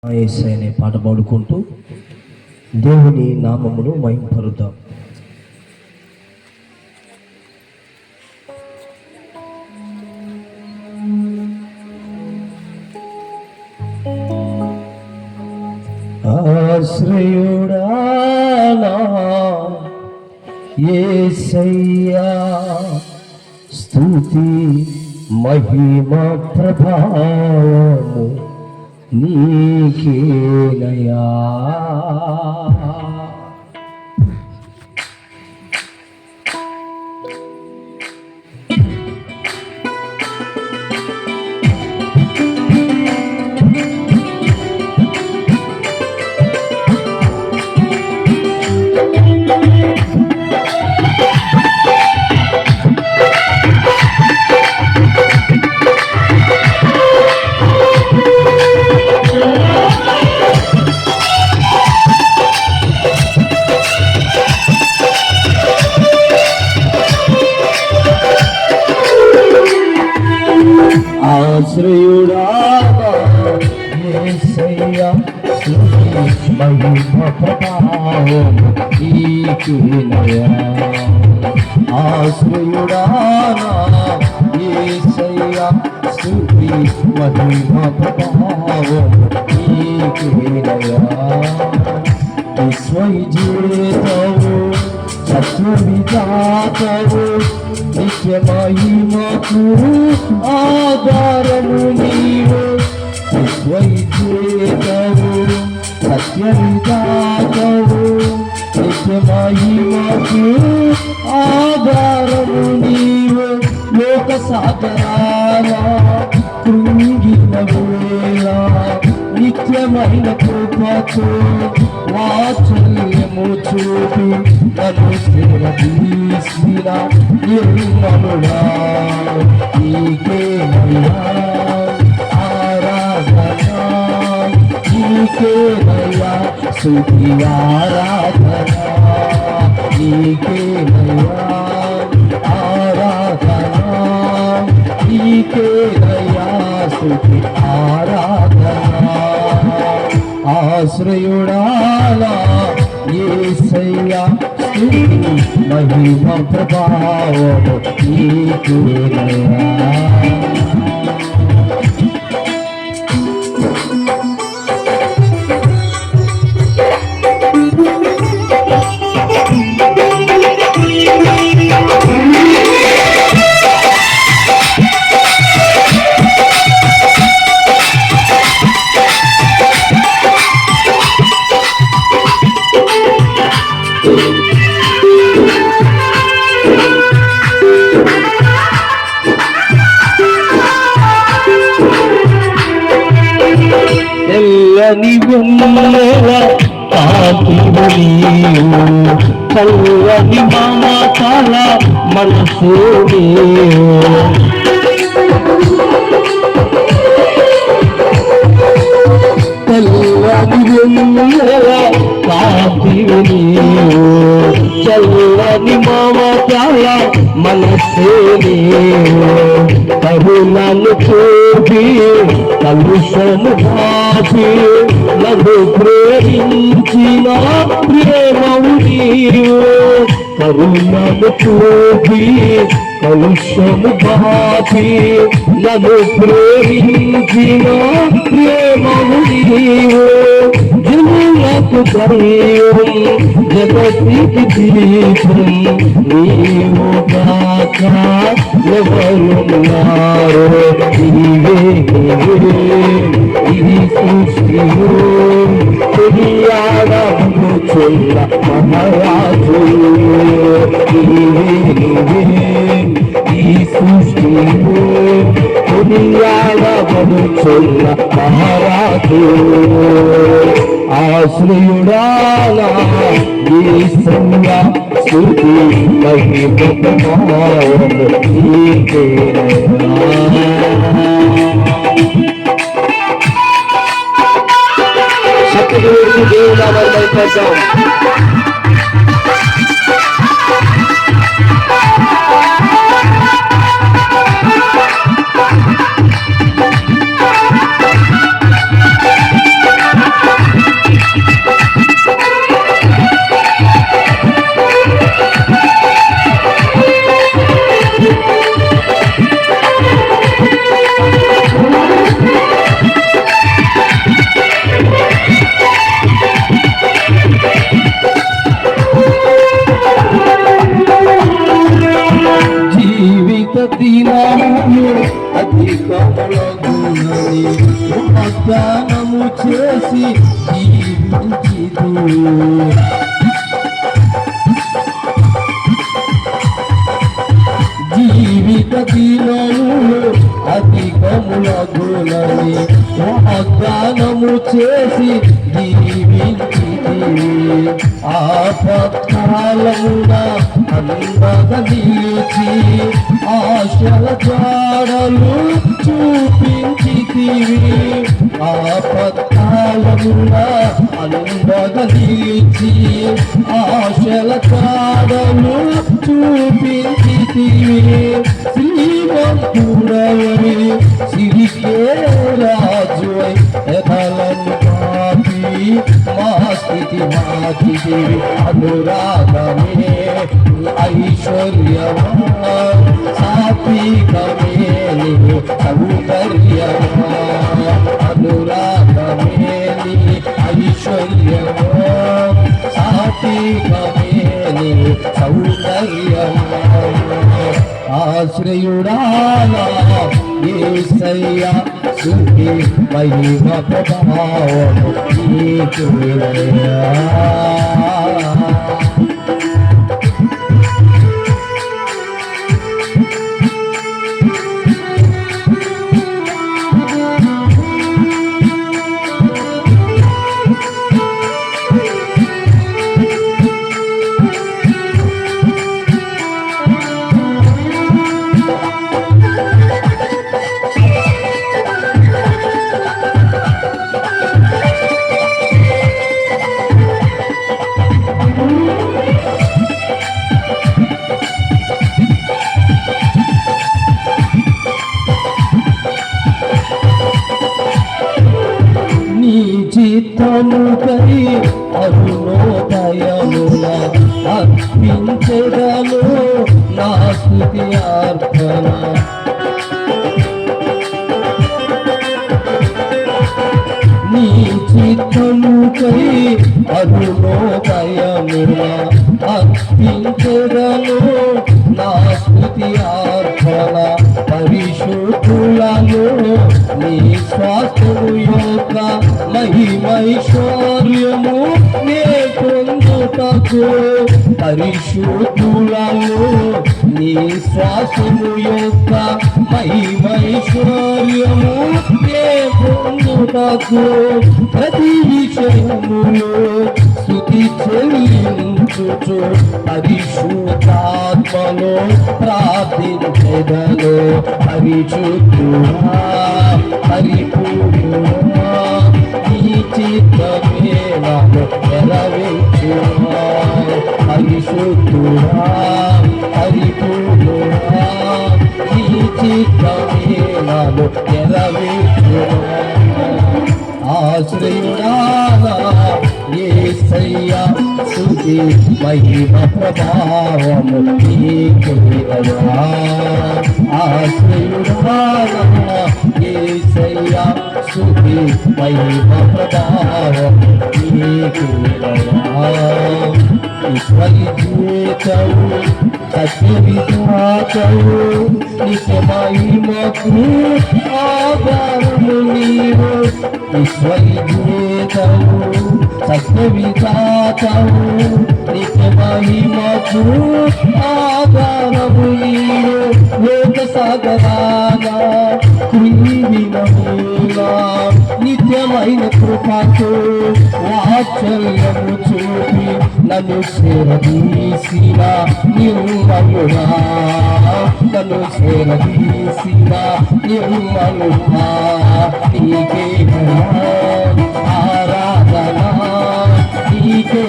యేసయ్య అనే పాట పాడుకుంటూ దేవుని నామమును మహింపరుద్దాం. ఆశ్రయుడా నా యేసయ్యా, స్తుతి మహిమ ప్రభావము నీకేనయా. ఆశ్రయుడా యేసయ్యా, స్తుతి మహిమ ప్రభావము నీకేనయా. ఆశ్రయుడా యేసయ్యా, స్తుతి మహిమ ప్రభావము నీకేనయా. విశ్వవిజేతవు సత్యవిధాతవు నిత్య మహిమకు ఆధారము నీవు. విశ్వవిజేతవు సత్యవిధాతవు నిత్య మహిమకు ఆధారము నీవు. లోక సాగరాల కృంగిన వేళ నిత్యమైన కృపతో వాత్సల్యము చూపి నన్ను స్థిరదీసిన నిర్మలుడా నీకేనయ్యా. ఆరాధన నీకేనయ్యా, స్తుతి ఆరాధన నీకేనయ్యా. ఆరాధన నీకేనయ్యా, స్తుతి ఆరాధన. ఆశ్రయుడా యేసయ్యా, స్తుతి మహిమ ప్రభావము నీకేనయా. తెల్లని వెన్నెల కాంతివు నీవు, చల్లని మమతల మనసు నీవు. తెల్లని వెన్నెల కాంతివు నీవు, చల్లని మమతల మనసు నీవు. కరుణను చూపి కలుషను బాపి నన్ను ప్రేమించిన ప్రేమవు నీవు. కరుణను చూపి కలుషను బాపి నన్ను ప్రేమించిన ప్రేమవు నీవు. జనులకు దైవం జగతికి దీపం నీవు కాక ఎవరున్నారు. నీవే ఇది సృష్టియు కొనియాడబడుచున్న మహారాజు. నీవే ఈ సృష్టియు కొనియాడబడుచున్న మహారాజు. ఆశ్రయుడా యేసయ్యా, స్తుతి మహిమ ప్రభావము నీకేనయా. శక్తిని దేవుని నామమున మహిమపరుద్దాం. చేసి జీవించితివి. జీవిత దినములు అధికములగునని వాగ్దానము చేసి జీవించితివి. ఆపత్కాలమున అందగ నిలిచి ఆశల జాడలు చూపించితివి. ఆపత్కాలమున అందగ నిలిచి ఆశల జాడలు చూపించితివి. శ్రీమంతుడవై సిరికే రాజువై ఎదలను పాపి మా స్థితి మార్చితివి. అనురాగమే ఐశ్వర్యమా సాత్వికమే సౌకర్యమా. అనురాగమే ఐశ్వర్యమా సాత్వికమే సౌకర్యమా. ఆశ్రయుడాలా యేసయ్యా స్తుతి మహిమ ప్రభావము నీకేనయ్యా. చిత్తముకై అరుణోదయమున అర్పించెదను నా స్తుతి అర్పణ. నీ చిత్తముకై అరుణోదయమున అర్పించెదను నా స్తుతి అర్పణ. పరిశుద్ధులను నీ స్వాస్థ్యము యొక్క మహిమైశ్వర్యము నే పొందుటకు. పరిశుద్ధులను నీ స్వాస్థ్యము యొక్క మహిమైశ్వర్యము నే పొందుటకు. ప్రతి విషయములో స్తుతి చెల్లించుచు పరిశుద్ధాత్మలో ప్రార్థించెదను. పరిశుద్ధుడా పరిపూర్ణుడా నీ చిత్తమే నన్ను నెరవేర్చుమా. పరిశుద్ధుడా పరిపూర్ణుడా నీ చిత్తమే నన్ను నెరవేర్చుమా. ఆశ్రయుడాలా యేసయ్యా స్తుతి మహిమ ప్రభావము నీకేనయ్యా. ఆశ్రయుడాలా యేసయ్యా స్తుతి మహిమ ప్రభావము నీకేనయ్యా. ఈశ్వరీయేతవు సత్యవిధాతవు నిత్య మహిమకు ఆధారము నీవు. ఈశ్వరీయేతవు సత్యవిధాతవు నిత్య మహిమకు ఆధారము నీవు. లోక సాగరాన క్రీడినముగా నిత్యమైన కృపతో వాత్సల్యము చూపి నన్ను చేరదీసిన నిర్మలుడా. నన్ను చేరదీసిన నిర్మలుడా నీకే ఆరాధన. నీకే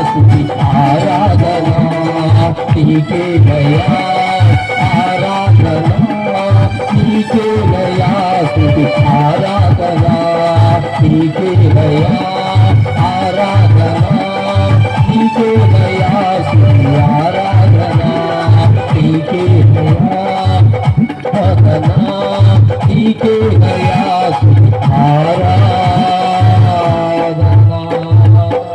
స్తుతి ఆరాధన. నీకే ఆరాధన. నీకే స్తుతి ఆరాధన. నీకే ఆరాధన. నీకే స్తుతి ఆరాధన. నీకే ఆరాధన. నీకే